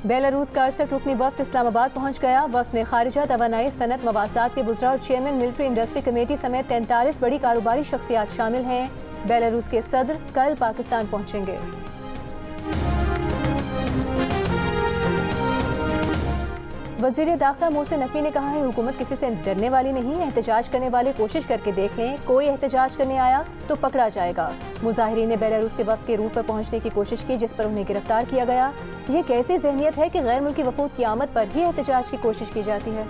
Belarus का अरसठ रुकनी वफ्द इस्लामाबाद पहुंच गया। वफ्द में खारिजा, तवानाई, सनत, मवासात के बुज़रा और चेयरमैन मिलिट्री इंडस्ट्री कमेटी समेत 43 बड़ी कारोबारी शख्सियात शामिल हैं। बेलारूस के सदर कल पाकिस्तान पहुंचेंगे। वज़ीर दाखिला मोहसिन नकवी ने कहा है, हुकूमत किसी से डरने वाली नहीं है। एहतजाज करने वाले कोशिश करके देख लें, कोई एहतजाज करने आया तो पकड़ा जाएगा। मुजाहिरीन ने बेलारूस के वफ्द के रूट पर पहुंचने की कोशिश की, जिस पर उन्हें गिरफ्तार किया गया। ये कैसी ज़हनियत है कि गैर मुल्की वफूद की आमद पर ही एहतजाज की कोशिश की जाती है।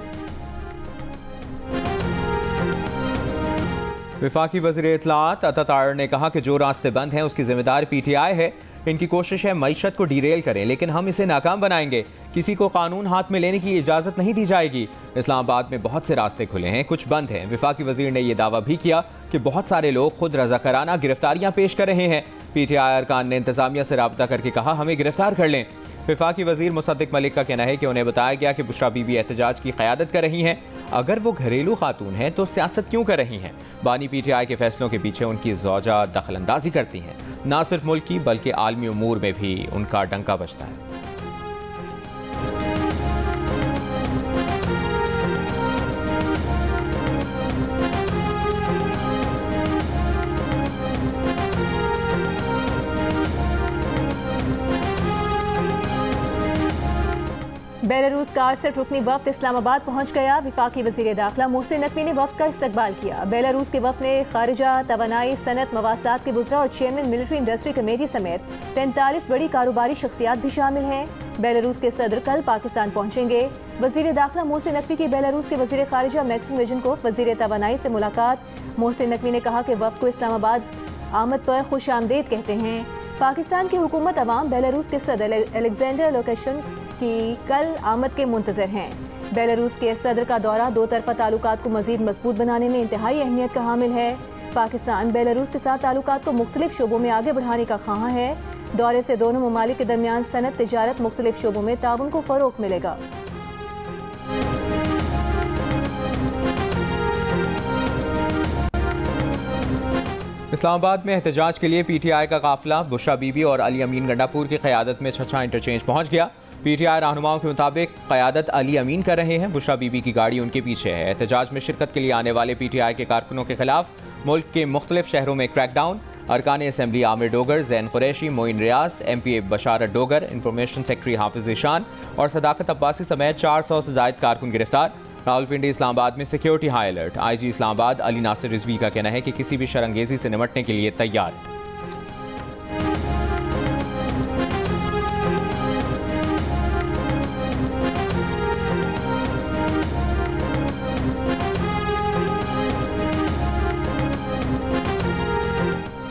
वफाकी वज़ीर इत्तलाआत अता ने कहा कि जो रास्ते बंद हैं उसकी जिम्मेदार PTI है। इनकी कोशिश है मईशत को डिरेल करें, लेकिन हम इसे नाकाम बनाएंगे। किसी को कानून हाथ में लेने की इजाज़त नहीं दी जाएगी। इस्लामाबाद में बहुत से रास्ते खुले हैं, कुछ बंद हैं। वफाकी वज़ीर ने यह दावा भी किया कि बहुत सारे लोग खुद रज़ाकाराना गिरफ्तारियाँ पेश कर रहे हैं। PTI अरकान ने इंतज़ामिया से रब्ता करके कहा, हमें गिरफ्तार कर लें। वफाकी वज़ीर मुसद्दिक मलिक का कहना है कि उन्हें बताया गया कि बुशरा बीबी एहतजाज की क़यादत कर रही हैं। अगर वो घरेलू खातून हैं तो सियासत क्यों कर रही हैं? बानी PTI के फैसलों के पीछे उनकी ज़ौजा दखलंदाजी करती हैं। ना सिर्फ मुल्की बल्कि आलमी उमूर में भी उनका डंका बजता है। बेलारूस का 68 रुकनी वफ्द इस्लामाबाद पहुंच गया। वफाकी वज़ीर दाखिला मोहसिन नकवी ने वफ्द का इस्तकबाल किया। बेलारूस के वफ्द में खारिजा, तवानाई, सनत, मवासात के बुज़रा और चेयरमैन मिलिट्री इंडस्ट्री कमेटी समेत 43 बड़ी कारोबारी शख्सियात भी शामिल हैं। बेलारूस के सदर कल पाकिस्तान पहुंचेंगे। वज़ीर दाखिला मोहसिन नकवी की बेलारूस के वज़ीर खारिजा मैक्सिम रेज़नकोव, वज़ीर तवानाई से मुलाकात। मोहसिन नकवी ने कहा कि वफ्द को इस्लामाबाद आमद पर खुश आमदेद कहते हैं। पाकिस्तान की हुकूमत अवाम बेलारूस के सदर अलेक्जेंडर लुकाशेंको की कल आमद के मुंतज़र हैं। बेलारूस के सदर का दौरा दो तरफ़ा ताल्लुकात को मज़ीद मजबूत बनाने में इंतहाई अहमियत का हामिल है। पाकिस्तान बेलारूस के साथ ताल्लुकात को मुख्तलिफ शोबों में आगे बढ़ाने का ख्वाह है। दौरे से दोनों ममालिक के दरमियान सनत, तिजारत, मुख्तलिफ शोबों में ताउन को फ़रोग़ मिलेगा। इस्लामाबाद में एहतजाज के लिए PTI का काफिला बुशरा बीबी और अली अमीन गंडापुर की क़यादत में छछा इंटरचेंज पहुंच गया। PTI रहनुमाओं के मुताबिक क़यादत अली अमीन कर रहे हैं। बुशरा बीबी की गाड़ी उनके पीछे है। एहतजाज में शिरकत के लिए आने वाले PTI के कारकुनों के खिलाफ मुल्क के मुख्तलिफ शहरों में क्रैकडाउन। अरकान असम्बली आमिर डोगर, जैन कुरैशी, मोइन रियाज, MPA बशारत डोगर, इंफॉर्मेशन सेक्रेटरी हाफिज ईशान और सदाकत अब्बासी समेत 400 से ज़ायद कारकुन गिरफ्तार। रावलपिंडी इस्लामाबाद में security high alert. IG Islamabad Ali Nasir Rizvi का कहना है कि किसी भी शरंगेजी से निपटने के लिए तैयार।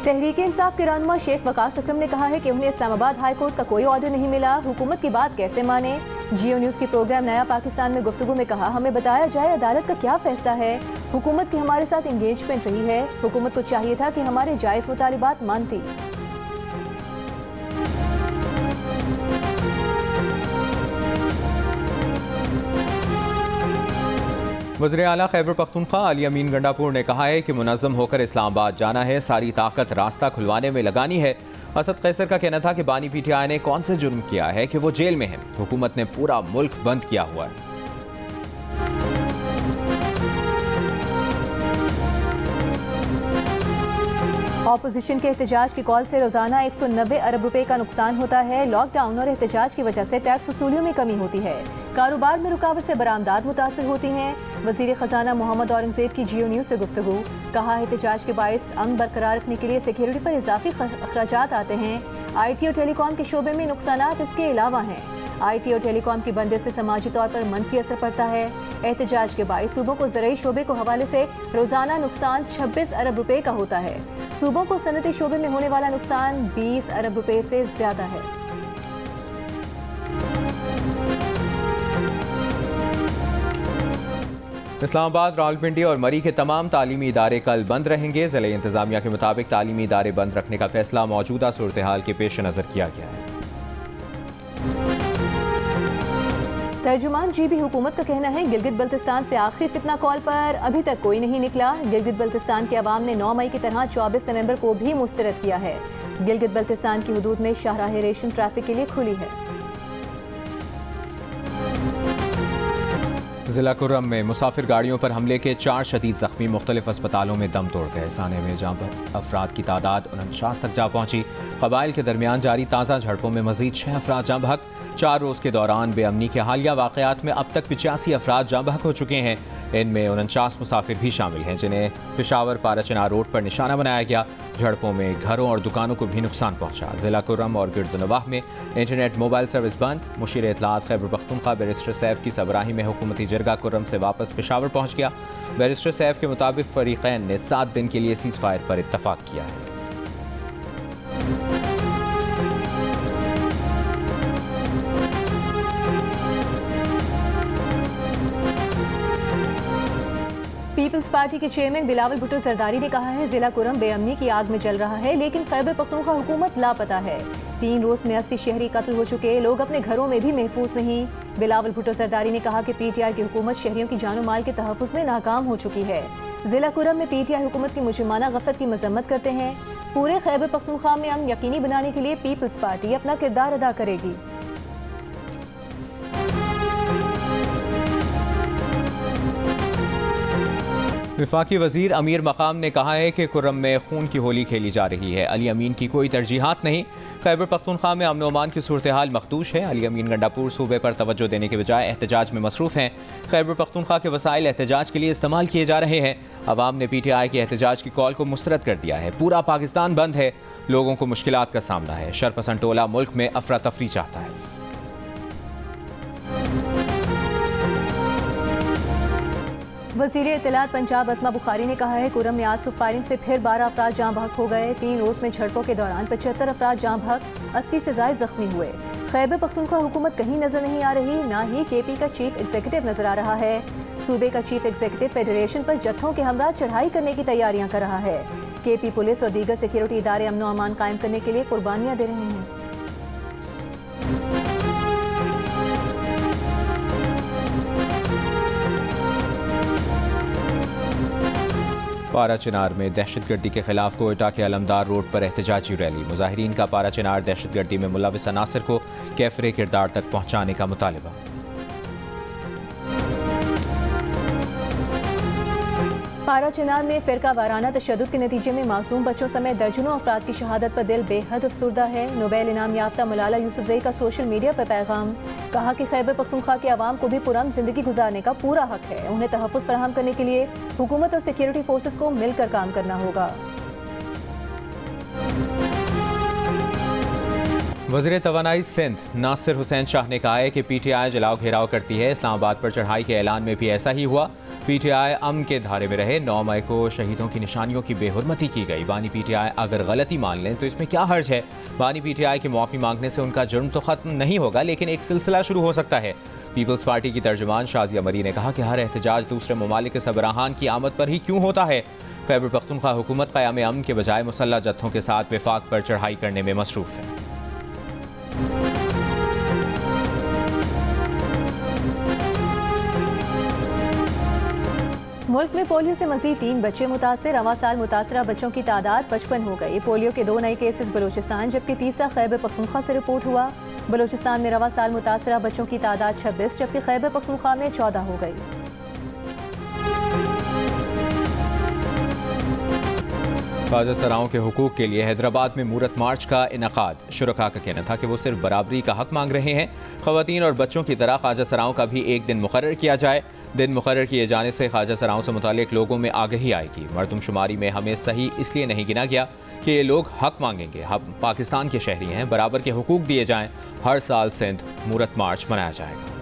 तहरीक इंसाफ के रहनुमा शेख वकास अकरम ने कहा है कि उन्हें इस्लामाबाद हाई कोर्ट का कोई ऑर्डर नहीं मिला। हुकूमत की बात कैसे माने? जियो न्यूज़ की प्रोग्राम नया पाकिस्तान में गुफ्तगू में कहा, हमें बताया जाए अदालत का क्या फैसला है। हुकूमत की हमारे साथ इंगेजमेंट रही है। हुकूमत को चाहिए था कि हमारे जायज़ मुतालिबात मानती। वज़ीर आला खैबर पख्तूनख्वा अली अमीन गंडापुर ने कहा है कि मुनज़्ज़म होकर इस्लामाबाद जाना है, सारी ताकत रास्ता खुलवाने में लगानी है। असद कैसर का कहना था कि बानी PTI ने कौन से जुर्म किया है कि वो जेल में है। हुकूमत ने पूरा मुल्क बंद किया हुआ है। ऑपोजिशन के एहतजाज की कॉल से रोजाना 190 अरब रुपए का नुकसान होता है। लॉकडाउन और एहतजाज की वजह से टैक्स वसूलियों में कमी होती है। कारोबार में रुकावट से बरामदात मुतासर होती हैं। वजीर खजाना मोहम्मद औरंगजेब की जियो न्यूज़ से गुफ्तगू। कहा, एहतजाज के बायस अमन बरकरार रखने के लिए सिक्योरिटी पर इजाफी अखराजात आते हैं। IT और टेलीकॉम के शोबे में नुकसानात इसके अलावा हैं। IT और टेलीकॉम की बंदिश से समाजी तौर पर मनफी असर पड़ता है। एहतजाज के बायस सूबों को ज़राई शोबे को हवाले से रोजाना नुकसान 26 अरब रुपए का होता है। सूबों को सनती शोबे में होने वाला नुकसान 20 अरब रुपए से ज्यादा है। इस्लामाबाद, रावलपिंडी और मरी के तमाम तालीमी इदारे कल बंद रहेंगे। ज़िला इंतजामिया के मुताबिक तालीमी इदारे बंद रखने का फैसला मौजूदा सूरत हाल के पेश नज़र किया गया है। तर्जुमान GB हुकूमत का कहना है, गिलगित बल्तिस्तान से आखिरी फितना कॉल पर अभी तक कोई नहीं निकला। गिलगित बल्तिस्तान के अवाम ने 9 मई की तरह 24 नवंबर को भी मुस्तरद किया है। गिलगित बल्तिस्तान की हदूद में शाहराह रेशम ट्रैफिक के लिए खुली है। जिला कुर्रम में मुसाफिर गाड़ियों पर हमले के 4 शदीद जख्मी मुख्तलिफ अस्पतालों में दम तोड़ गए। साने में जहां अफराद की तादाद 49 तक जा पहुंची। कबाइल के दरमियान जारी ताज़ा झड़पों में मजीद 6 अफराद जाँ बहक। 4 रोज़ के दौरान बेअमनी के हालिया वाक़यात में अब तक 85 अफराद जाँ बहक हो चुके हैं। इनमें 49 मुसाफिर भी शामिल हैं जिन्हें पेशावर पाराचनार रोड पर निशाना बनाया गया। झड़पों में घरों और दुकानों को भी नुकसान पहुंचा। जिला कुर्रम और गिरदनवाह में इंटरनेट मोबाइल सर्विस बंद। मुशीर इत्तलात खैबर पख्तूनख्वा बैरिस्टर सैफ की सबराही में हुकूमती जरगा कुर्रम से वापस पेशावर पहुंच गया। बैरिस्टर सैफ के मुताबिक फरीकैन ने 7 दिन के लिए सीज़ फायर पर इत्तफाक किया है। पीपल्स पार्टी के चेयरमैन बिलावल भुट्टो जरदारी ने कहा है जिला कुर्रम बेअमनी की आग में जल रहा है, लेकिन खैबर पख्तूनख्वा हुकूमत लापता है। 3 रोज में 80 शहरी कत्ल हो चुके, लोग अपने घरों में भी महफूज नहीं। बिलावल भुट्टो जरदारी ने कहा कि PTI की हुकूमत शहरियों की जानो माल के तहफ़्फ़ुज़ में नाकाम हो चुकी है। जिला कुर्रम में PTI हुकूमत की मुजरिमाना गफलत की मजम्मत करते हैं। पूरे खैबर पख्तूनख्वा में अमन यकीनी बनाने के लिए पीपल्स पार्टी अपना किरदार अदा करेगी। वफाकी वजीर अमीर मकाम ने कहा है कि कुर्रम में खून की होली खेली जा रही है। अली अमीन की कोई तरजीहात नहीं। खैबर पख्तूनख्वा में अमन अमान की सूरत हाल मखदूश है। अली अमीन गंडापुर सूबे पर तवज्जो देने के बजाय एहतजाज में मसरूफ़ हैं। खैबर पख्तूनख्वा के वसाइल एहतजाज के लिए इस्तेमाल किए जा रहे हैं। अवाम ने PTI के एहतजाज की कॉल को मुस्तरद कर दिया है। पूरा पाकिस्तान बंद है, लोगों को मुश्किलात का सामना है। शरपसंद टोला मुल्क में अफरा तफरी चाहता है। वज़ीर इत्तलात पंजाब अस्मा बुखारी ने कहा है कुर्रम में आज सुबह फायरिंग से फिर 12 अफराद जाँ बहक हो गए। 3 रोज़ में झड़पों के दौरान 75 अफराद जाँ बहक, 80 से ज़ायद जख्मी हुए। खैबर पख्तूनख्वा हुकूमत कहीं नजर नहीं आ रही, ना ही KP का चीफ एग्जीक्यूटिव नजर आ रहा है। सूबे का चीफ एग्जीक्यूटिव फेडरेशन पर जत्थों के हमरा चढ़ाई करने की तैयारियां कर रहा है। KP पुलिस और दीगर सिक्योरिटी इदारे अमन अमान कायम करने के लिए कुर्बानियां दे रहे हैं। पाराचनार में दहशतगर्दी के खिलाफ कोयटा के अलमदार रोड पर एहतजाजी रैली। मुजाहिरीन का पाराचनार दहशतगर्दी में मुलविस अनासर को कैफरे किरदार तक पहुंचाने का मुतालबा। पाराचनार में फिरका वाराना तशद्दुद के नतीजे में मासूम बच्चों समेत दर्जनों अफराद की शहादत पर दिल बेहद अफसुर्दा है। नोबेल इनाम याफ्ता मलाला यूसुफजई का सोशल मीडिया पर पैगाम, कहा कि खैबर पख्तूनख्वा के अवाम को भी पुरअमन जिंदगी गुजारने का पूरा हक है। उन्हें तहफ़्फ़ुज़ फराहम करने के लिए हुकूमत और सिक्योरिटी फोर्सेस को मिलकर काम करना होगा। वज़ीर तवानाई सिंध नासिर हुसैन शाह ने कहा है कि PTI जलाओ घेराव करती है। इस्लामाबाद पर चढ़ाई के ऐलान में भी ऐसा ही हुआ। PTI अमन के धारे में रहे। 9 मई को शहीदों की निशानियों की बेहुरमती की गई। बानी PTI अगर गलती मान लें तो इसमें क्या हर्ज है। बानी PTI की माफ़ी मांगने से उनका जुर्म तो ख़त्म नहीं होगा, लेकिन एक सिलसिला शुरू हो सकता है। पीपल्स पार्टी की तर्जुमान शाजिया मरी ने कहा कि हर एहतजाज दूसरे ममालिक के सबराहान की आमद पर ही क्यों होता है। खैबर पख्तूनख्वा हुकूमत क़याम अमन के बजाय मुसल्लह जत्थों के साथ विफाक पर चढ़ाई करने में मसरूफ़ है। मुल्क में पोलियो से मजीद 3 बच्चे मुतासर। रवां साल मुतासरा बच्चों की तादाद 55 हो गई। पोलियो के 2 नए केसेस बलूचिस्तान, जबकि तीसरा खैबर पख्तूनख्वा से रिपोर्ट हुआ। बलूचिस्तान में रवां साल मुतासरा बच्चों की तादाद 26, जबकि खैबर पख्तूनख्वा में 14 हो गई। ख्वाजा सराओं के हुकूक के लिए हैदराबाद में मूरत मार्च का इनकाद। शुरका का कहना था कि वो सिर्फ बराबरी का हक मांग रहे हैं। ख़वातीन और बच्चों की तरह ख्वाजा सराओं का भी एक दिन मुकर्रर किया जाए। दिन मुकर्रर किए जाने से ख्वाजा सराओं से मुतालिक लोगों में आगही आएगी। मरदमशुमारी में हमें सही इसलिए नहीं गिना गया कि ये लोग हक मांगेंगे। हम पाकिस्तान के शहरी हैं, बराबर के हुकूक दिए जाएँ। हर साल सिंध मूरत मार्च मनाया जाएगा।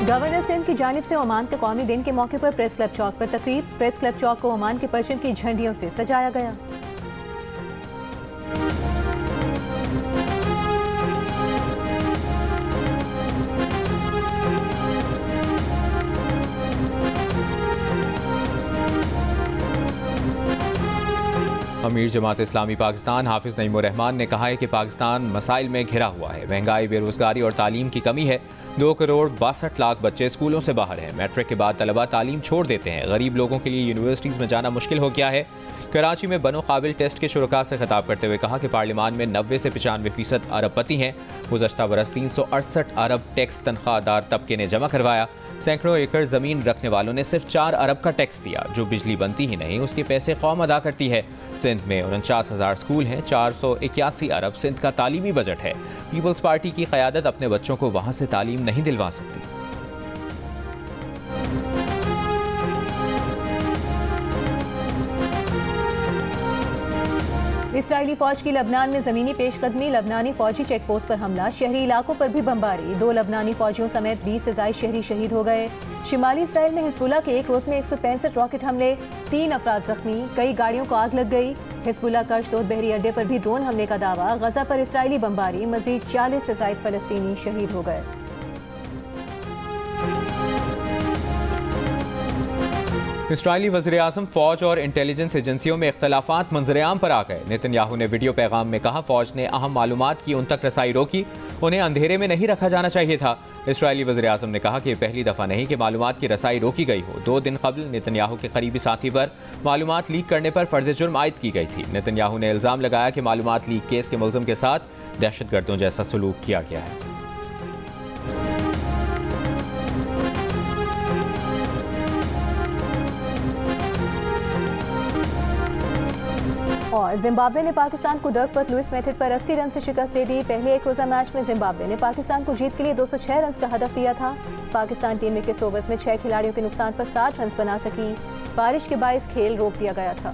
गवर्नर सिंध की जानिब से ओमान के कौमी दिन के मौके पर प्रेस क्लब चौक पर तकरीब। प्रेस क्लब चौक को ओमान के परचम की झंडियों से सजाया गया। अमीर जमात इस्लामी पाकिस्तान हाफिज नईमुर रहमान ने कहा है कि पाकिस्तान मसाइल में घिरा हुआ है। महंगाई, बेरोजगारी और तालीम की कमी है। 2 करोड़ 62 लाख बच्चे स्कूलों से बाहर हैं। मैट्रिक के बाद तलबा तालीम छोड़ देते हैं। गरीब लोगों के लिए यूनिवर्सिटीज़ में जाना मुश्किल हो गया है। कराची में बनो काबिल टेस्ट के शुरका से खिताब करते हुए कहा कि पार्लियामान में 90 से 95% अरबपति हैं। गुज़श्ता बरस 368 अरब टैक्स तनख्वाहदार तबके ने जमा करवाया। सैकड़ों एकड़ ज़मीन रखने वालों ने सिर्फ 4 अरब का टैक्स दिया। जो बिजली बनती ही नहीं उसके पैसे कौम अदा करती है। सिंध में 49,000 स्कूल हैं। 481 अरब सिंध का तालीमी बजट है। पीपल्स पार्टी की क़यादत अपने बच्चों को वहाँ से तालीम नहीं दिलवा सकती। इसराइली फौज की लबनान में ज़मीनी पेशकदमी, लबनानी फौजी चेक पोस्ट पर हमला, शहरी इलाकों पर भी बमबारी। 2 लबनानी फौजियों समेत 20 से ज़ायद शहरी शहीद हो गए। शिमाली इसराइल में हिजबुल्लाह के एक रोज़ में 165 रॉकेट हमले, 3 अफराद जख्मी, कई गाड़ियों को आग लग गई। हिजबुल्लाह का अशदोद बहरी अड्डे पर भी ड्रोन हमले का दावा। गजा पर इसराइली बमबारी, मजीद 40 से ज़ायद फ़लस्तीनी शहीद हो गए। इसराइली वज़ीर-ए-आज़म फ़ौज और इंटेलिजेंस एजेंसियों में इख्तलाफात मंजर-ए-आम पर आ गए। नेतन्याहू ने वीडियो पैगाम में कहा, फ़ौज ने अहम मालूमात की उन तक रसाई रोकी, उन्हें अंधेरे में नहीं रखा जाना चाहिए था। इसराइली वज़ीर-ए-आज़म ने कहा कि यह पहली दफ़ा नहीं कि मालूमात की रसाई रोकी गई हो। 2 दिन कबल नेतन्याहू के करीबी साथी पर मालूमात लीक करने पर फ़र्ज़ जुर्म आयद की गई थी। नेतन्याहू ने इल्ज़ाम लगाया कि मालूमात लीक केस के मुलज़िम के साथ दहशतगर्दों जैसा सलूक किया गया है। और जिम्बाब्वे ने पाकिस्तान को डर्कवर्थ लुइस मेथड पर 80 रन से शिकस्त दे दी। पहले एक रोज़ा मैच में जिम्बाब्वे ने पाकिस्तान को जीत के लिए 206 रन का हदफ दिया था। पाकिस्तान टीम 21 ओवर्स में 6 खिलाड़ियों के नुकसान पर 60 रन बना सकी। बारिश के बायस खेल रोक दिया गया था।